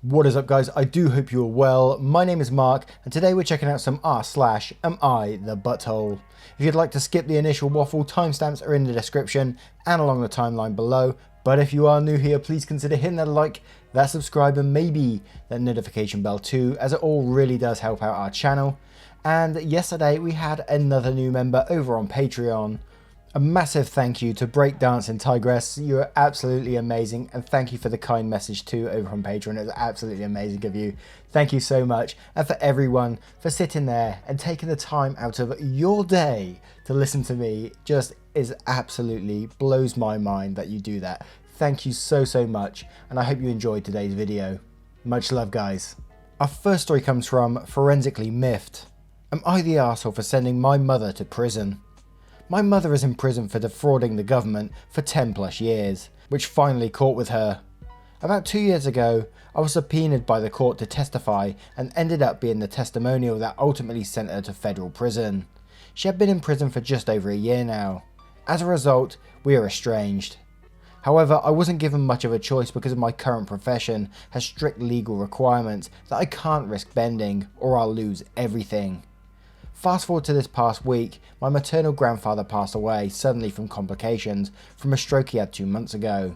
What is up, guys? I do hope you are well. My name is Mark, and today we're checking out some r/am I the butthole. If you'd like to skip the initial waffle, timestamps are in the description and along the timeline below. But if you are new here, please consider hitting that like, that subscribe, and maybe that notification bell too, as it all really does help out our channel. And yesterday we had another new member over on Patreon. A massive thank you to Breakdancing Tigress. You are absolutely amazing, and thank you for the kind message too over on Patreon. It was absolutely amazing of you. Thank you so much, and for everyone for sitting there and taking the time out of your day to listen to me. Just is absolutely blows my mind that you do that. Thank you so much, and I hope you enjoyed today's video. Much love, guys. Our first story comes from Forensically Miffed. Am I the arsehole for sending my mother to prison? My mother is in prison for defrauding the government for 10 plus years, which finally caught with her. About 2 years ago, I was subpoenaed by the court to testify and ended up being the testimonial that ultimately sent her to federal prison. She had been in prison for just over a year now. As a result, we are estranged. However, I wasn't given much of a choice because my current profession has strict legal requirements that I can't risk bending or I'll lose everything. Fast forward to this past week, my maternal grandfather passed away suddenly from complications from a stroke he had 2 months ago.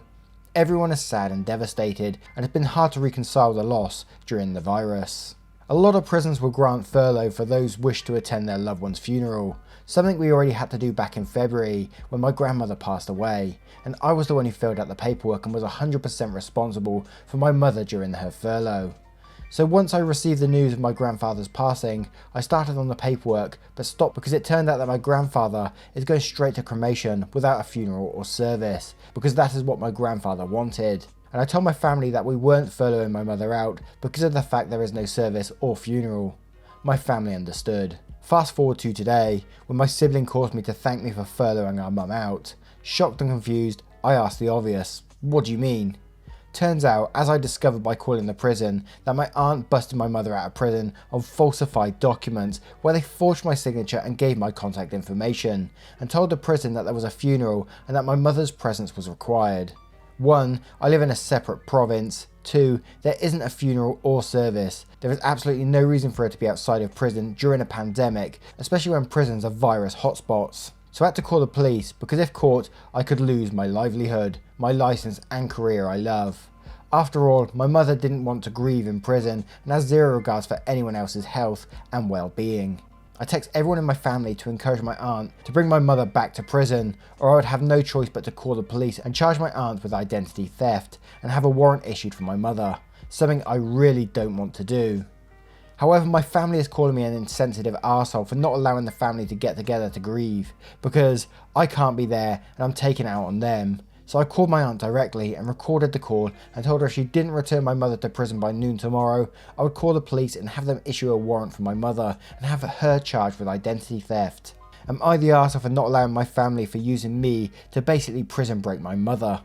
Everyone is sad and devastated, and it's been hard to reconcile the loss during the virus. A lot of prisons will grant furlough for those who wish to attend their loved one's funeral, something we already had to do back in February when my grandmother passed away, and I was the one who filled out the paperwork and was 100% responsible for my mother during her furlough. So once I received the news of my grandfather's passing, I started on the paperwork but stopped because it turned out that my grandfather is going straight to cremation without a funeral or service, because that is what my grandfather wanted. And I told my family that we weren't furloughing my mother out because of the fact there is no service or funeral. My family understood. Fast forward to today, when my sibling calls me to thank me for furloughing our mum out. Shocked and confused, I asked the obvious, what do you mean? Turns out, as I discovered by calling the prison, that my aunt busted my mother out of prison on falsified documents where they forged my signature and gave my contact information, and told the prison that there was a funeral and that my mother's presence was required. 1. I live in a separate province. 2. There isn't a funeral or service. There is absolutely no reason for her to be outside of prison during a pandemic, especially when prisons are virus hotspots. So I had to call the police because if caught, I could lose my livelihood, my license and career I love. After all, my mother didn't want to grieve in prison and has zero regards for anyone else's health and well-being. I text everyone in my family to encourage my aunt to bring my mother back to prison, or I would have no choice but to call the police and charge my aunt with identity theft and have a warrant issued for my mother, something I really don't want to do. However, my family is calling me an insensitive arsehole for not allowing the family to get together to grieve, because I can't be there and I'm taking it out on them. So I called my aunt directly and recorded the call and told her if she didn't return my mother to prison by noon tomorrow, I would call the police and have them issue a warrant for my mother and have her charged with identity theft. Am I the arsehole for not allowing my family for using me to basically prison break my mother?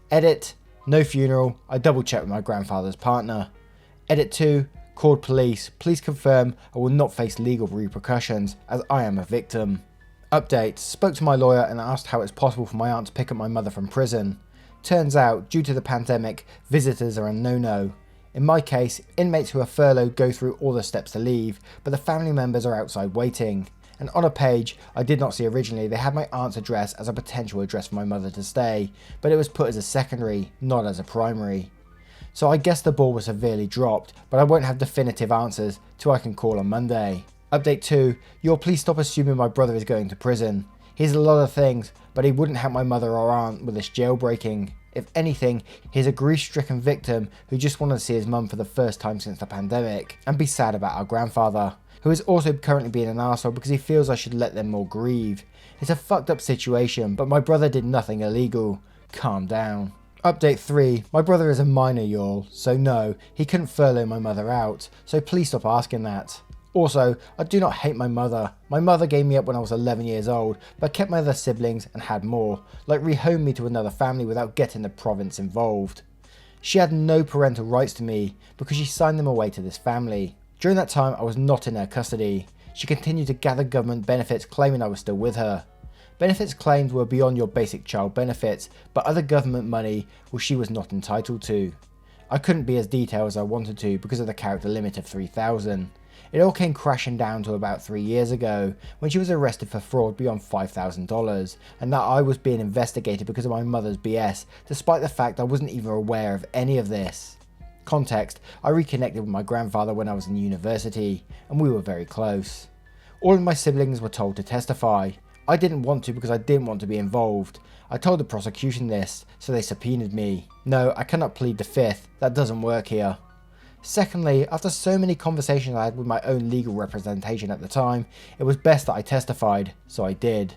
Edit, no funeral, I double checked with my grandfather's partner. Edit 2, called police, please confirm I will not face legal repercussions as I am a victim. Update, spoke to my lawyer and asked how it's possible for my aunt to pick up my mother from prison. Turns out, due to the pandemic, visitors are a no-no. In my case, inmates who are furloughed go through all the steps to leave, but the family members are outside waiting. And on a page I did not see originally, they had my aunt's address as a potential address for my mother to stay, but it was put as a secondary, not as a primary. So I guess the ball was severely dropped, but I won't have definitive answers till I can call on Monday. Update 2, you'll please stop assuming my brother is going to prison. He's a lot of things, but he wouldn't help my mother or aunt with this jailbreaking. If anything, he's a grief-stricken victim who just wanted to see his mum for the first time since the pandemic, and be sad about our grandfather, who is also currently being an arsehole because he feels I should let them all grieve. It's a fucked up situation, but my brother did nothing illegal. Calm down. Update 3, my brother is a minor, y'all, so no, he couldn't furlough my mother out, so please stop asking that. Also, I do not hate my mother. My mother gave me up when I was 11 years old, but kept my other siblings and had more, like rehomed me to another family without getting the province involved. She had no parental rights to me because she signed them away to this family. During that time, I was not in her custody. She continued to gather government benefits claiming I was still with her. Benefits claimed were beyond your basic child benefits, but other government money which she was not entitled to. I couldn't be as detailed as I wanted to because of the character limit of 3,000. It all came crashing down to about 3 years ago when she was arrested for fraud beyond $5,000 and that I was being investigated because of my mother's BS despite the fact I wasn't even aware of any of this. Context, I reconnected with my grandfather when I was in university and we were very close. All of my siblings were told to testify. I didn't want to because I didn't want to be involved. I told the prosecution this, so they subpoenaed me. No, I cannot plead the fifth, that doesn't work here. Secondly, after so many conversations I had with my own legal representation at the time, it was best that I testified, so I did.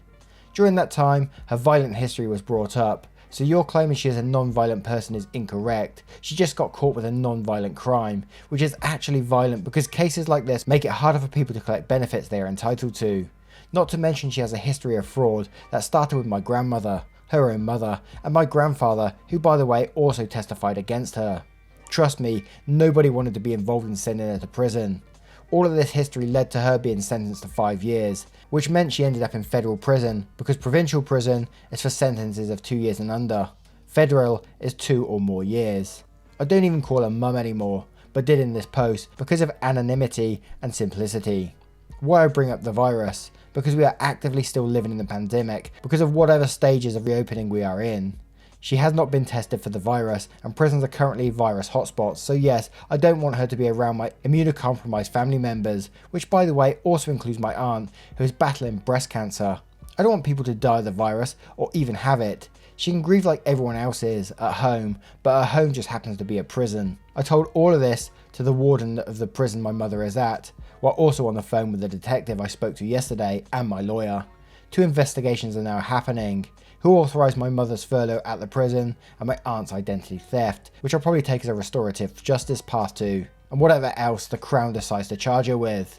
During that time, her violent history was brought up, so your claiming she is a non-violent person is incorrect. She just got caught with a non-violent crime, which is actually violent because cases like this make it harder for people to collect benefits they are entitled to. Not to mention she has a history of fraud that started with my grandmother, her own mother, and my grandfather, who by the way also testified against her. Trust me, nobody wanted to be involved in sending her to prison. All of this history led to her being sentenced to 5 years, which meant she ended up in federal prison because provincial prison is for sentences of 2 years and under. Federal is 2 or more years. I don't even call her mum anymore, but did in this post because of anonymity and simplicity. Why I bring up the virus? Because we are actively still living in the pandemic because of whatever stages of reopening we are in. She has not been tested for the virus and prisons are currently virus hotspots, so yes, I don't want her to be around my immunocompromised family members, which by the way also includes my aunt who is battling breast cancer. I don't want people to die of the virus or even have it. She can grieve like everyone else is at home, but her home just happens to be a prison. I told all of this to the warden of the prison my mother is at, while also on the phone with the detective I spoke to yesterday and my lawyer. 2 investigations are now happening. Who authorised my mother's furlough at the prison and my aunt's identity theft, which I'll probably take as a restorative justice path to, and whatever else the Crown decides to charge her with.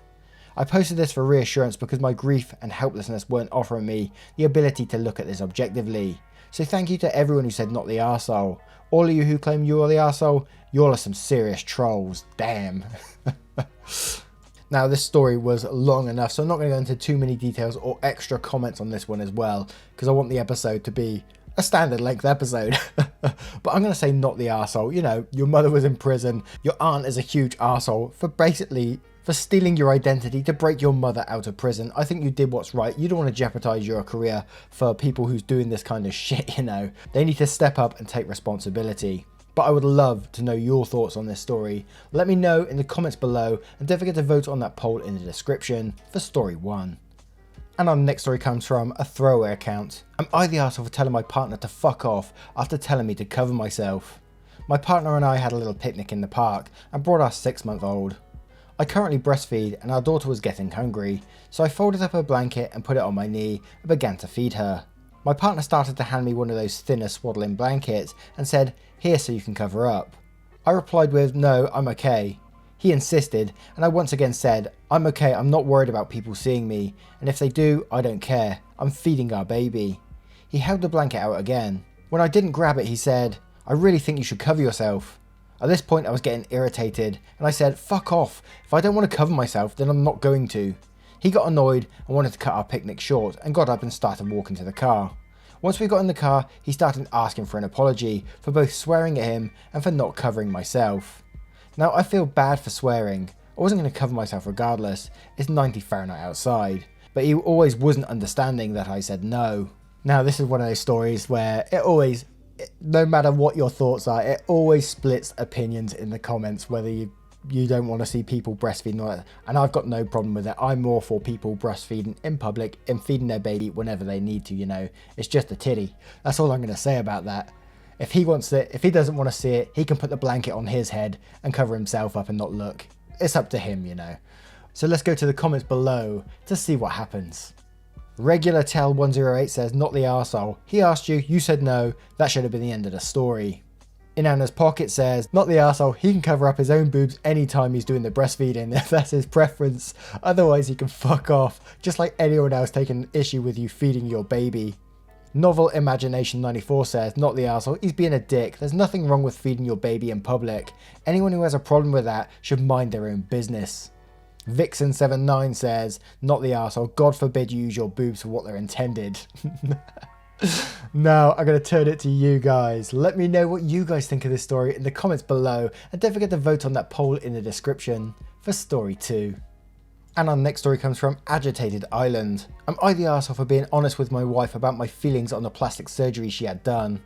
I posted this for reassurance because my grief and helplessness weren't offering me the ability to look at this objectively. So thank you to everyone who said not the arsehole. All of you who claim you are the arsehole, you all are some serious trolls, damn. Now this story was long enough, so I'm not going to go into too many details or extra comments on this one as well, because I want the episode to be a standard length episode. But I'm going to say not the arsehole. You know, your mother was in prison, your aunt is a huge arsehole for stealing your identity to break your mother out of prison. I think you did what's right. You don't want to jeopardize your career for people who's doing this kind of shit, you know. They need to step up and take responsibility. But I would love to know your thoughts on this story. Let me know in the comments below and don't forget to vote on that poll in the description for story 1. And our next story comes from a throwaway account. Am I the arsehole for telling my partner to fuck off after telling me to cover myself? My partner and I had a little picnic in the park and brought our 6-month-old. I currently breastfeed and our daughter was getting hungry, so I folded up her blanket and put it on my knee and began to feed her. My partner started to hand me one of those thinner swaddling blankets and said, "Here so you can cover up." I replied with, "No, I'm okay." He insisted and I once again said, "I'm okay, I'm not worried about people seeing me, and if they do, I don't care. I'm feeding our baby." He held the blanket out again. When I didn't grab it, he said, "I really think you should cover yourself." At this point I was getting irritated and I said, "Fuck off. If I don't want to cover myself, then I'm not going to." He got annoyed and wanted to cut our picnic short and got up and started walking to the car. Once we got in the car, he started asking for an apology for both swearing at him and for not covering myself. Now I feel bad for swearing. I wasn't going to cover myself regardless. It's 90 Fahrenheit outside. But he always wasn't understanding that I said no. Now this is one of those stories where no matter what your thoughts are, it always splits opinions in the comments, whether you don't want to see people breastfeeding or that. And I've got no problem with it. I'm more for people breastfeeding in public and feeding their baby whenever they need to, you know. It's just a titty. That's all I'm going to say about that. If he doesn't want to see it, he can put the blanket on his head and cover himself up and not look. It's up to him, you know. So let's go to the comments below to see what happens. Regular Tell 108 says, "Not the arsehole. He asked you, you said no. That should have been the end of the story." In Anna's Pocket says, "Not the arsehole. He can cover up his own boobs anytime he's doing the breastfeeding if that's his preference. Otherwise he can fuck off, just like anyone else taking an issue with you feeding your baby." Novel Imagination 94 says, "Not the arsehole. He's being a dick. There's nothing wrong with feeding your baby in public. Anyone who has a problem with that should mind their own business." Vixen79 says, "Not the arsehole. God forbid you use your boobs for what they're intended." Now I'm going to turn it to you guys. Let me know what you guys think of this story in the comments below, and don't forget to vote on that poll in the description for story 2. And our next story comes from Agitated Island. Am I the arsehole for being honest with my wife about my feelings on the plastic surgery she had done?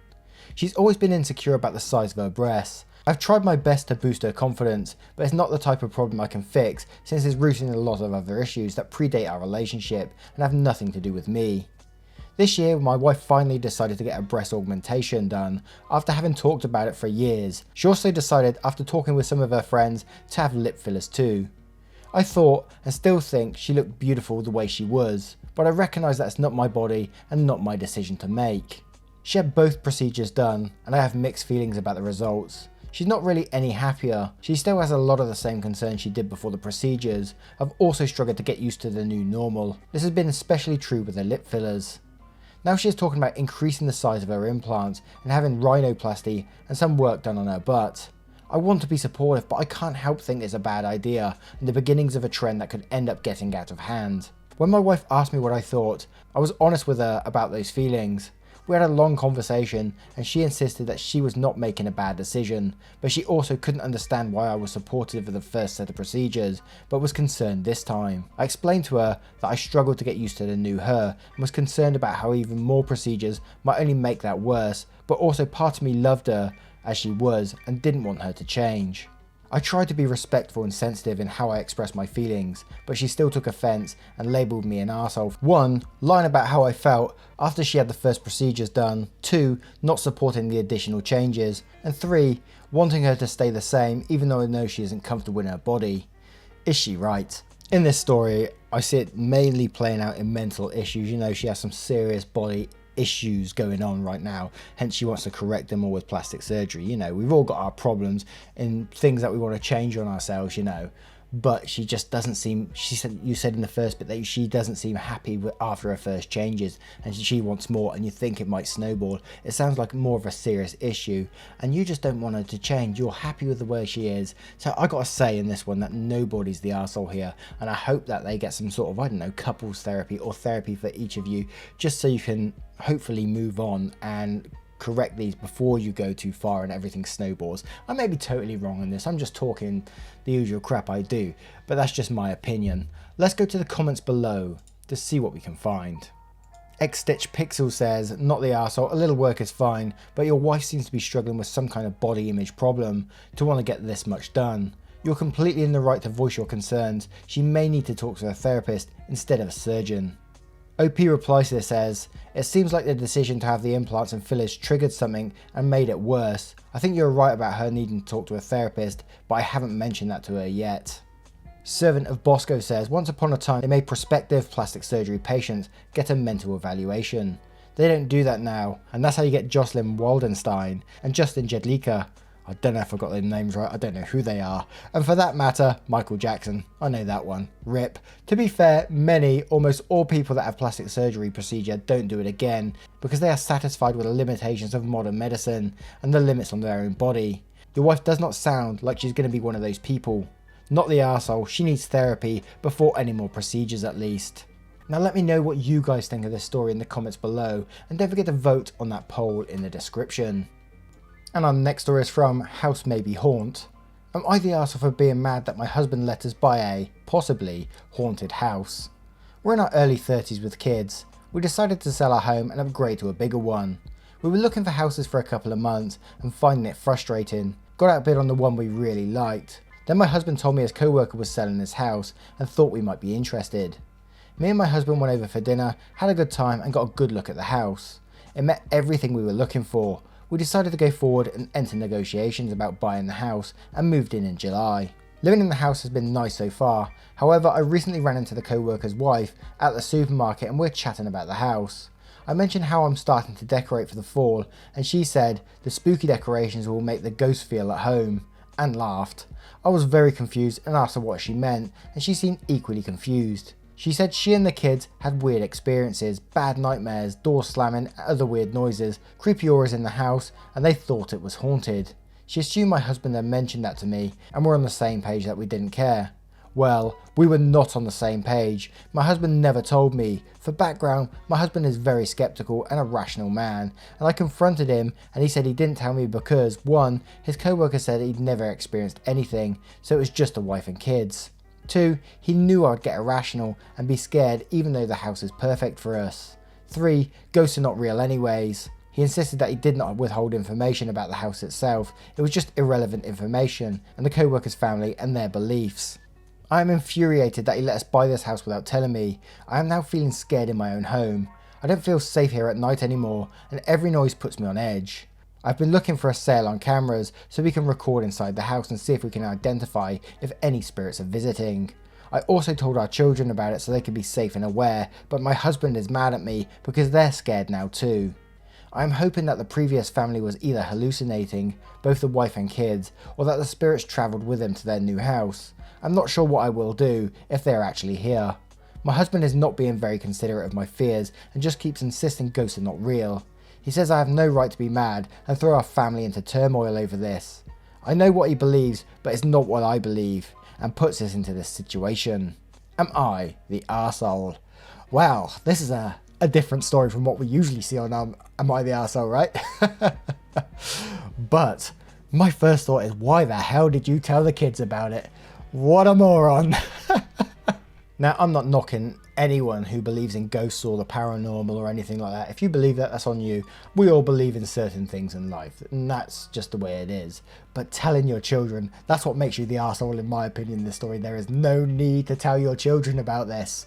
She's always been insecure about the size of her breasts. I've tried my best to boost her confidence, but it's not the type of problem I can fix since it's rooted in a lot of other issues that predate our relationship and have nothing to do with me. This year, my wife finally decided to get a breast augmentation done after having talked about it for years. She also decided, after talking with some of her friends, to have lip fillers too. I thought, and still think, she looked beautiful the way she was, but I recognise that's not my body and not my decision to make. She had both procedures done, and I have mixed feelings about the results. She's not really any happier. She still has a lot of the same concerns she did before the procedures. I've also struggled to get used to the new normal. This has been especially true with the lip fillers. Now she is talking about increasing the size of her implants and having rhinoplasty and some work done on her butt. I want to be supportive, but I can't help think it's a bad idea and the beginnings of a trend that could end up getting out of hand. When my wife asked me what I thought, I was honest with her about those feelings. We had a long conversation and she insisted that she was not making a bad decision, but she also couldn't understand why I was supportive of the first set of procedures, but was concerned this time. I explained to her that I struggled to get used to the new her and was concerned about how even more procedures might only make that worse, but also part of me loved her as she was and didn't want her to change. I tried to be respectful and sensitive in how I expressed my feelings, but she still took offence and labelled me an arsehole. 1. Lying about how I felt after she had the first procedures done. 2. Not supporting the additional changes. And 3. Wanting her to stay the same even though I know she isn't comfortable in her body. Is she right? In this story, I see it mainly playing out in mental issues. You know, she has some serious body issues going on right now, hence she wants to correct them all with plastic surgery. You know, we've all got our problems and things that we want to change on ourselves, you know, but she just doesn't seem, you said in the first bit that she doesn't seem happy with after her first changes and she wants more, and you think it might snowball. It sounds like more of a serious issue and you just don't want her to change. You're happy with the way she is. So I gotta say in this one that nobody's the arsehole here, and I hope that they get some sort of, I don't know, couples therapy or therapy for each of you, just so you can hopefully move on and correct these before you go too far and everything snowballs. I may be totally wrong on this, I'm just talking the usual crap I do, but that's just my opinion. Let's go to the comments below to see what we can find. X-Stitch Pixel says, not the arsehole, a little work is fine, but your wife seems to be struggling with some kind of body image problem to want to get this much done. You're completely in the right to voice your concerns. She may need to talk to a therapist instead of a surgeon. OP replies to this as, it seems like the decision to have the implants and fillers triggered something and made it worse. I think you're right about her needing to talk to a therapist, but I haven't mentioned that to her yet. Servant of Bosco says, once upon a time they made prospective plastic surgery patients get a mental evaluation. They don't do that now, and that's how you get Jocelyn Waldenstein and Justin Jedlicka. I don't know if I got their names right, I don't know who they are. And for that matter, Michael Jackson. I know that one. RIP. To be fair, almost all people that have plastic surgery procedure don't do it again because they are satisfied with the limitations of modern medicine and the limits on their own body. Your wife does not sound like she's going to be one of those people. Not the arsehole, she needs therapy before any more procedures at least. Now let me know what you guys think of this story in the comments below, and don't forget to vote on that poll in the description. And our next story is from House Maybe Haunt. Am I the arsehole for being mad that my husband let us buy a, possibly, haunted house? We're in our early 30s with kids. We decided to sell our home and upgrade to a bigger one. We were looking for houses for a couple of months and finding it frustrating. Got outbid on the one we really liked. Then my husband told me his co-worker was selling his house and thought we might be interested. Me and my husband went over for dinner, had a good time and got a good look at the house. It met everything we were looking for. We decided to go forward and enter negotiations about buying the house and moved in July. Living in the house has been nice so far, however I recently ran into the co-worker's wife at the supermarket and we're chatting about the house. I mentioned how I'm starting to decorate for the fall and she said the spooky decorations will make the ghost feel at home, and laughed. I was very confused and asked her what she meant and she seemed equally confused. She said she and the kids had weird experiences, bad nightmares, doors slamming, and other weird noises, creepy auras in the house, and they thought it was haunted. She assumed my husband had mentioned that to me, and we're on the same page that we didn't care. Well, we were not on the same page. My husband never told me. For background, my husband is very skeptical and a rational man, and I confronted him and he said he didn't tell me because 1. His co-worker said he'd never experienced anything, so it was just a wife and kids. 2. He knew I'd get irrational and be scared even though the house is perfect for us. 3. Ghosts are not real anyways. He insisted that he did not withhold information about the house itself, it was just irrelevant information and the co-worker's family and their beliefs. I am infuriated that he let us buy this house without telling me. I am now feeling scared in my own home. I don't feel safe here at night anymore and every noise puts me on edge. I've been looking for a sale on cameras so we can record inside the house and see if we can identify if any spirits are visiting. I also told our children about it so they could be safe and aware, but my husband is mad at me because they're scared now too. I am hoping that the previous family was either hallucinating, both the wife and kids, or that the spirits travelled with them to their new house. I'm not sure what I will do if they are actually here. My husband is not being very considerate of my fears and just keeps insisting ghosts are not real. He says I have no right to be mad and throw our family into turmoil over this. I know what he believes, but it's not what I believe, and puts us into this situation. Am I the arsehole? Wow, this is a different story from what we usually see on Am I the Arsehole, right? But my first thought is, why the hell did you tell the kids about it? What a moron. Now, I'm not knocking anyone who believes in ghosts or the paranormal or anything like that. If you believe that, that's on you. We all believe in certain things in life, and that's just the way it is. But telling your children, that's what makes you the arsehole in my opinion in this story. There is no need to tell your children about this.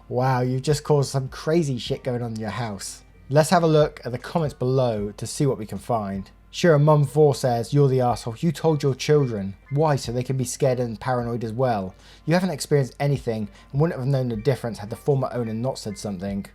Wow, you've just caused some crazy shit going on in your house. Let's have a look at the comments below to see what we can find. Sure, Mum4 says, you're the arsehole. You told your children. Why? So they can be scared and paranoid as well. You haven't experienced anything and wouldn't have known the difference had the former owner not said something.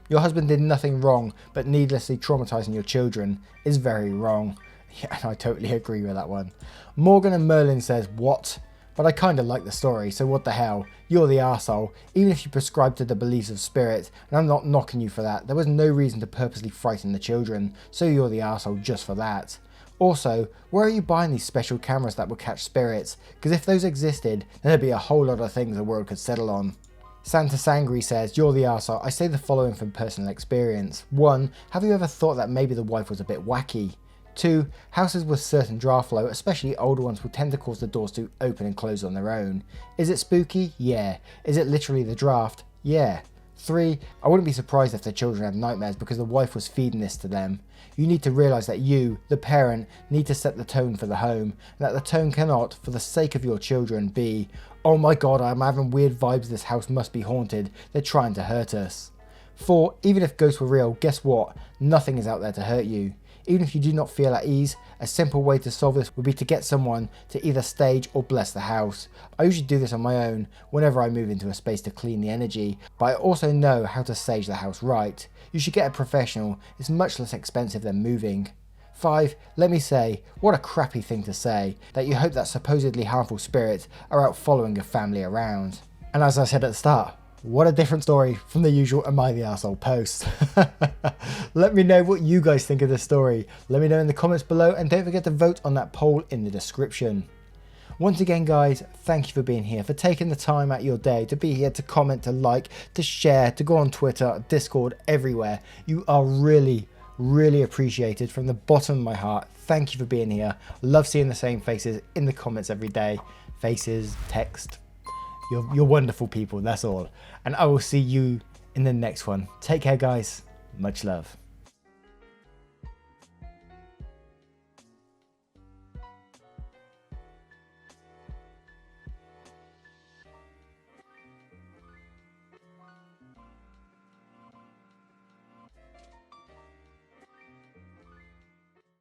Your husband did nothing wrong, but needlessly traumatizing your children is very wrong. Yeah, I totally agree with that one. Morgan and Merlin says, what? But I kinda like the story, so what the hell, you're the arsehole, even if you prescribe to the beliefs of spirit, and I'm not knocking you for that. There was no reason to purposely frighten the children, so you're the arsehole just for that. Also, where are you buying these special cameras that will catch spirits? Because if those existed, then there'd be a whole lot of things the world could settle on. Santa Sangri says, you're the arsehole. I say the following from personal experience. 1. Have you ever thought that maybe the wife was a bit wacky? 2. Houses with certain draft flow, especially older ones, will tend to cause the doors to open and close on their own. Is it spooky? Yeah. Is it literally the draft? Yeah. 3. I wouldn't be surprised if the children had nightmares because the wife was feeding this to them. You need to realise that you, the parent, need to set the tone for the home, and that the tone cannot, for the sake of your children, be, oh my god, I'm having weird vibes, this house must be haunted, they're trying to hurt us. 4. Even if ghosts were real, guess what? Nothing is out there to hurt you. Even if you do not feel at ease, a simple way to solve this would be to get someone to either stage or bless the house. I usually do this on my own whenever I move into a space to clean the energy, but I also know how to sage the house right. You should get a professional, it's much less expensive than moving. 5. Let me say, what a crappy thing to say, that you hope that supposedly harmful spirits are out following your family around. And as I said at the start, what a different story from the usual Am I the Arsehole post. Let me know what you guys think of this story. Let me know in the comments below and don't forget to vote on that poll in the description. Once again guys, thank you for being here, for taking the time out of your day to be here, to comment, to like, to share, to go on Twitter, Discord, everywhere. You are really appreciated from the bottom of my heart. Thank you for being here. Love seeing the same faces in the comments every day. Faces, text. You're wonderful people, that's all. And I will see you in the next one. Take care guys. Much love.